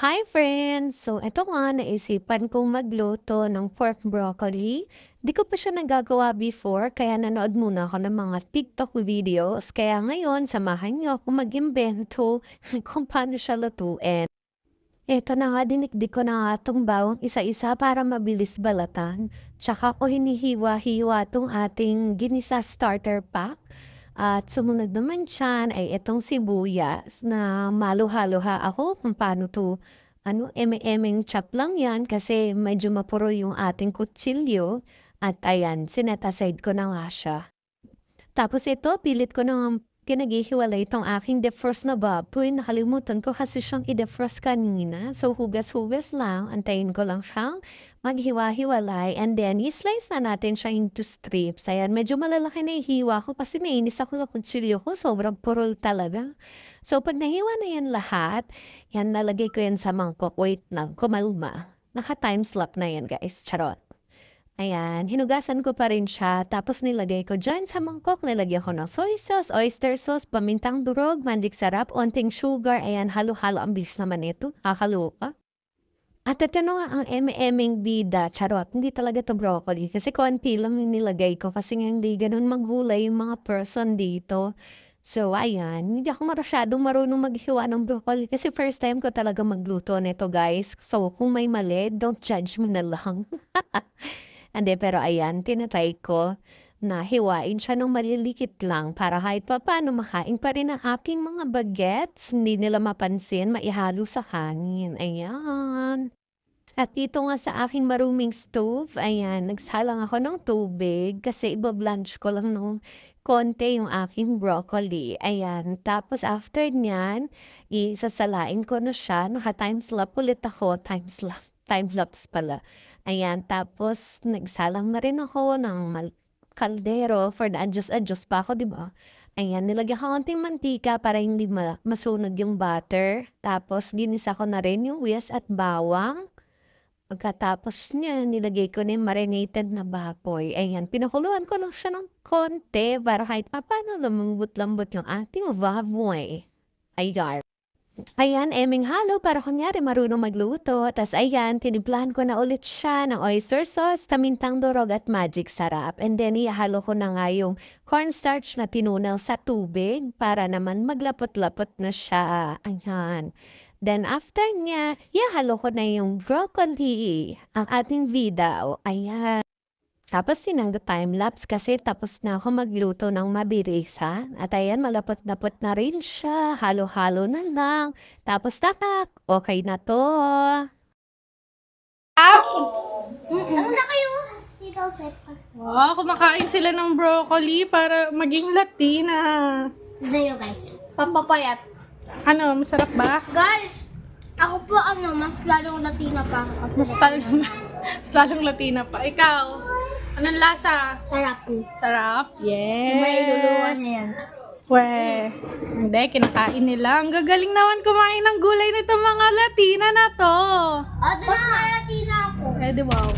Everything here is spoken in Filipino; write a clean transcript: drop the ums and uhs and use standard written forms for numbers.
Hi friends! So eto nga naisipan kong magluto ng pork broccoli. Di ko pa siya nagagawa before kaya nanood muna ako ng mga TikTok videos. Kaya ngayon samahan niyo ako mag-imbento kung paano siya lutuin. Eto na nga dinikdik ko na nga itong bawang isa-isa para mabilis balatan. Tsaka ko hinihiwa-hiwa itong ating ginisa starter pack. At sumunod naman diyan ay itong sibuyas na maluha-luha ako kung paano 'to eme-emeng chop lang 'yan kasi medyo mapuro yung ating kutsilyo at ayan, sinet aside ko na nga siya. Tapos ito pilit ko ng pinaghihiwalay itong aking defrost na baboy, nakalimutan ko kasi siyang i-defrost kanina. So hugas-hugas lang, antayin ko lang siyang maghiwa-hiwalay and then i-slice na natin siya into strips. Ayan, medyo malalaki na ihiwa ko kasi nainis ako sa kutsilyo ko, sobrang purol talaga. So pag nahiwa na yan lahat, yan nalagay ko yan sa mangkok. Wait lang, kumalma. Naka-timeslap na yan guys, charot. Ayan, hinugasan ko pa rin siya tapos nilagay ko diyan sa mangkok, nilagyan ko ng soy sauce, oyster sauce, pamintang durog, magic sarap, onting sugar, ayan, halo-halo. Ang bilis naman ito, kakaloka. At ito na nga ang eme-emeng bida, charot, hindi talaga 'to broccoli kasi konti lang yung nilagay ko kasi nga hindi gano'n maghulay yung mga person dito. So ayan, hindi ako masyadong marunong maghiwa ng broccoli kasi first time ko talaga magluto nito guys. So kung may mali, don't judge me na lang. Hindi, pero ayan, tinatry ko na hiwain siya ng malilikit lang para kahit papaano makain pa rin ang aking mga bagets. Hindi nila mapansin, maihalo sa kanin. Ayan. At dito nga sa aking maruming stove, ayan, nagsalang ako ng tubig kasi iba-blanch ko lang nung konti yung aking broccoli. Ayan. Tapos after niyan, isasalain ko na siya. Naka-timeslap ulit ako. Timelapse pala. Ayan. Tapos nagsalang na rin ako ng kaldero for the adjust-adjust pa ako, di ba? Ayan, nilagyan ko konting mantika para hindi masunog yung butter. Tapos ginisa ko na rin yung wiyas at bawang. Pagkatapos niya, nilagay ko na yung marinated na baboy. Ayan, pinakuluan ko lang siya ng konti para kahit papaano lumambot-lambot yung ating baboy. Ayan. Ayan, eming halo para kunyari marunong magluto. Tas ayan, tinimplahan ko na ulit siya ng oyster sauce, kamintang durog at magic sarap. And then ihalo ko na nga yung cornstarch na tinunal sa tubig para naman maglapot-lapot na siya. Ayan. Then after niya, ihalo ko na yung broccoli, ang ating vida. Ayan. Tapos sinanggo time-lapse kasi tapos na ako magluto ng mabilisan. At ayan, malapot-lapot na rin siya. Halo-halo na lang. Tapos tatak, okay na 'to. Ano na kayo? Ikaw, Seth. Wow, kumakain sila ng broccoli para maging Latina. Sa'yo, guys. Papapayat. Ano, masarap ba? Guys, ako po mas lalong Latina pa. Mas lalong Latina pa. Ikaw, anong lasa? Sarap po. Sarap? Yes. May luluwan na yan. We, hindi, kinakain nila. Ang gagaling naman kumain ng gulay nito mga Latina na to. Doon na Latina ako. Eh, di wow.